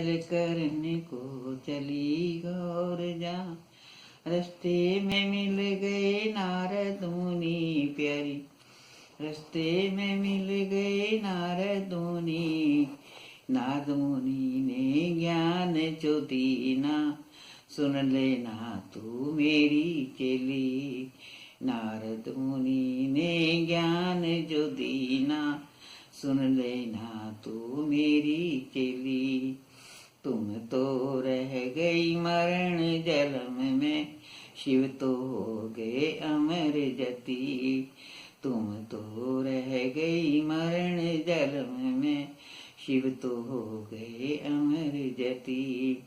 जल करने को चली गौर जा। रस्ते में मिल गए नारद मुनि प्यारी, रस्ते में मिल गए नारद मुनि। नारद मुनि ने ज्ञान जो दीना, सुन लेना तू मेरी चेली। नारद मुनि ने ज्ञान जो दीना, सुन लेना तू मेरी चेली। तुम तो रह गई मरण जलम में, शिव तो हो गए अमर जति। तुम तो रह गई मरण जलम में, शिव तो हो गए अमर जति।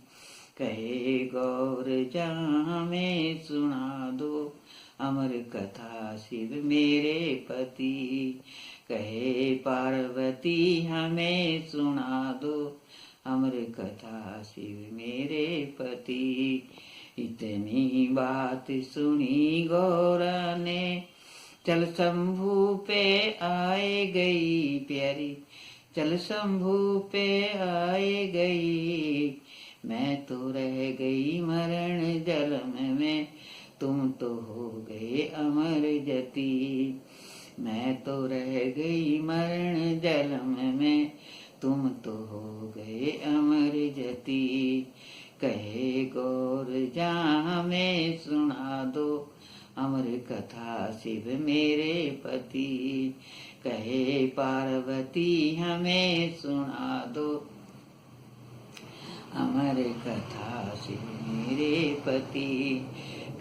कहे गौर जहाँ में सुना दो, अमर कथा शिव मेरे पति। कहे पार्वती हमें सुना दो, अमर कथा शिव मेरे पति। इतनी बात सुनी गौरा ने, चल शंभू पे आए गई प्यारी, चल शंभू पे आए गई। मैं तो रह गई मरण जलम में, तुम तो हो गए अमर जति। मैं तो रह गई मरण जलम में, तुम तो हो गए अमर जति। कहे गौर जहाँ में सुना दो, अमर कथा शिव मेरे पति। कहे पार्वती हमें सुना दो, अमर कथा शिव मेरे पति।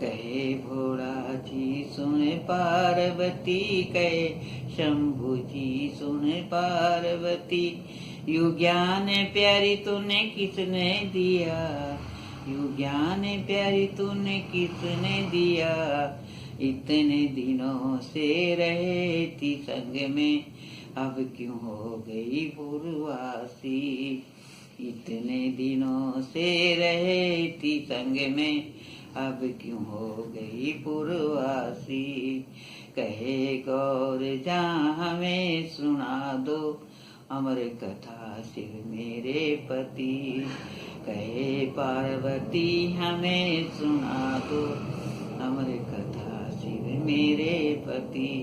कहे भोला जी सुन पार्वती, कहे शंभु जी सुन पार्वती। यू ज्ञान प्यारी तूने किसने दिया, यू ज्ञान प्यारी तूने किसने दिया। इतने दिनों से रहे थी संग में, अब क्यों हो गई पूर्वासी। इतने दिनों से रहे थी संग में, अब क्यों हो गई पूर्वासी। कहे गौर जहाँ हमें सुना दो, अमर कथा शिव मेरे पति। कहे पार्वती हमें सुना दो, अमर कथा शिव मेरे पति।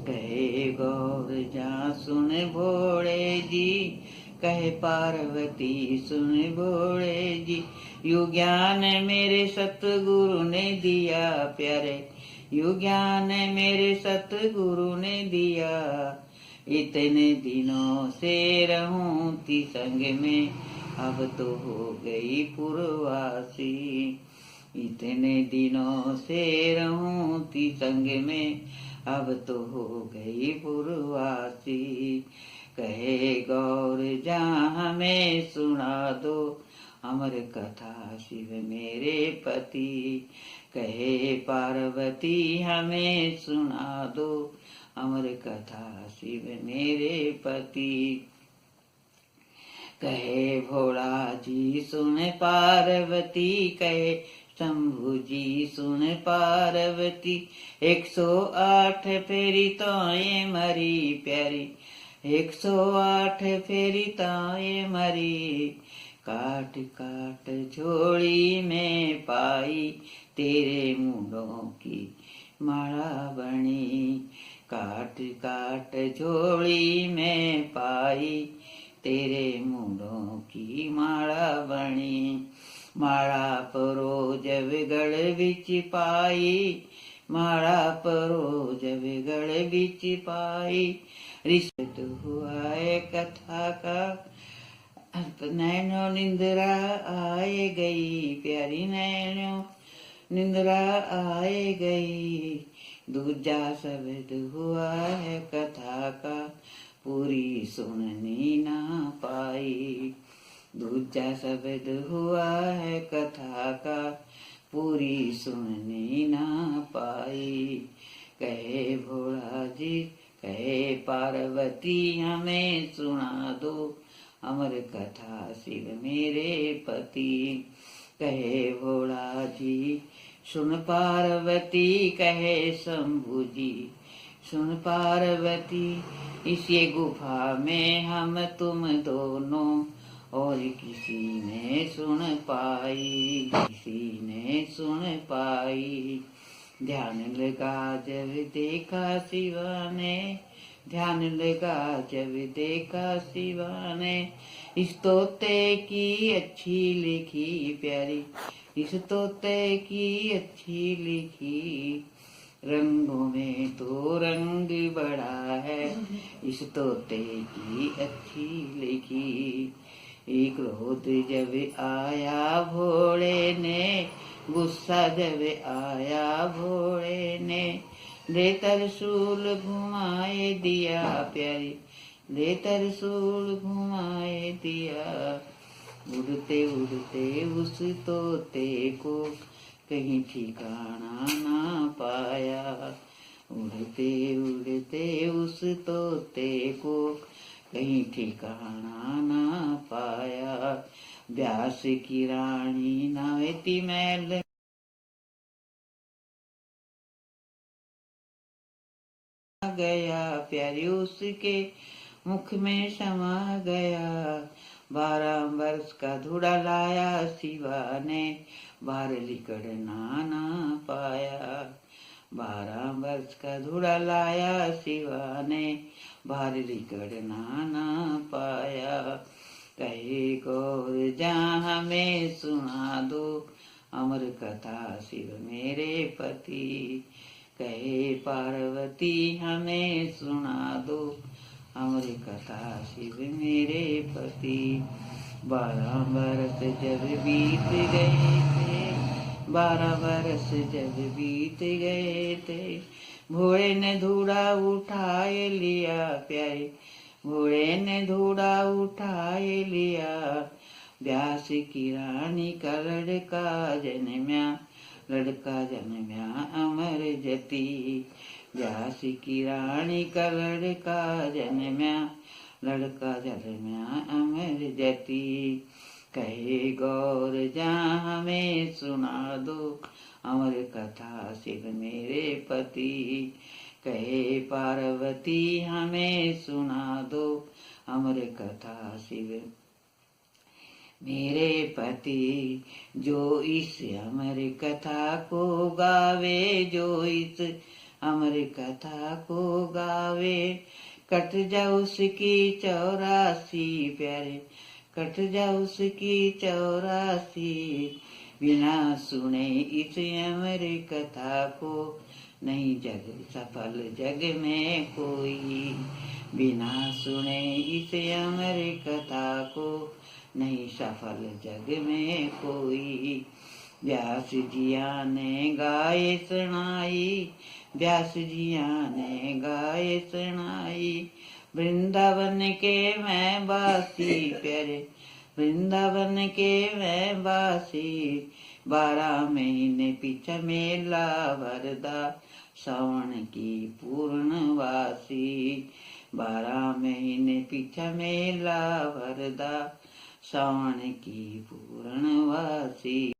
कहे गौर जहाँ सुन भोले जी, कहे पार्वती सुन भोले जी। यू ज्ञान मेरे सतगुरु ने दिया प्यारे, यू ज्ञान मेरे सतगुरु ने दिया। इतने दिनों से रहूं थी संग में, अब तो हो गई पूर्वासी। इतने दिनों से रहूं थी संग में, अब तो हो गई पूर्वासी। कहे गौर जहाँ हमें सुना दो, अमर कथा शिव मेरे पति। कहे पार्वती हमें सुना दो, अमर कथा शिव मेरे पति। कहे भोला जी सुन पार्वती, कहे शंभु जी सुन पार्वती। 108 फेरी तो ये मरी प्यारी, 108 फेरी तो ये मरी। काट काट झोली में पाई, तेरे मुंडों की माला बनी। काट काट झोली में पाई, तेरे मुंडों की माला बनी। माला परो जब गड़ बिच पाई, माला परो जब गड़ बिच पाई। रिश्त हुआ है कथा का, नैनो निंद्रा आए गई प्यारी, नैनो निंद्रा आए गई। दूजा शब्द हुआ है कथा का, पूरी सुननी ना पाई। दूजा शब्द हुआ है कथा का, पूरी सुननी ना पाई। कहे भोला जी कहे पार्वती हमें सुना दो, अमर कथा शिव मेरे पति। कहे भोला जी सुन पार्वती, कहे शंभु जी सुन पार्वती। इसी गुफा में हम तुम दोनों और किसी ने सुन पाई, किसी ने सुन पाई। ध्यान लगा जब देखा शिवा ने, ध्यान लगा जब देखा शिवा ने, इस तोते की अच्छी लिखी प्यारी, इस तोते की अच्छी लिखी। रंगों में तो रंग बड़ा है, इस तोते की अच्छी लिखी। एक क्रोध जब आया भोले ने, गुस्सा जब आया भोले ने, ले त्रिशूल घुमाए दिया प्यारी, ले त्रिशूल घुमाए दिया। उड़ते उड़ते उस तोते को कहीं ठिकाना ना पाया, उड़ते उड़ते उस तोते को कहीं ठिकाना ना पाया। व्यास की रानी नावेती मैल गया, प्यारी उसके मुख में समा गया। 12 वर्ष का धूड़ा लाया शिवा ने, बाहर लिकड़ना ना पाया। 12 वर्ष का धूड़ा लाया शिवा ने, बाहर लिकड़ना ना पाया। कहे गौर जहाँ हमें सुना दो, अमर कथा शिव मेरे पति। कहे पार्वती हमें सुना दो, अमर कथा शिव मेरे पति। 12 बरस जब बीत गए थे, 12 बरस जब बीत गए थे, भोले ने धूड़ा उठाए लिया प्यारे, भोले ने धूड़ा उठाए लिया। व्यास की रानी का लड़का जन्म्या, लड़का जन्म्या अमर जति। व्यास की रानी का लड़का जन्म्या, लड़का जन्म्या अमर जति। कहे गौर जहाँ हमें सुना दो, अमर कथा शिव मेरे पति। कहे पार्वती हमें सुना दो, अमर कथा शिव मेरे पति। जो इस अमर कथा को गावे, जो इस अमर कथा को गावे, कट जा उसकी 84 प्यारे, कट जा उसकी 84। बिना सुने इस अमर कथा को, नहीं जग सफल जग में कोई। बिना सुने इस अमर कथा को, नहीं सफल जग में कोई। व्यास जिया ने गाए सुनाई, व्यास जिया ने गाए सुनाई। वृंदावन के मैं बासी प्यारे, वृंदावन के मैं बासी। 12 महीने पीछे मेला वरदा, सावन की पूर्णवासी। 12 महीने पीछे मेला वरदा, सावन की पूर्णवासी।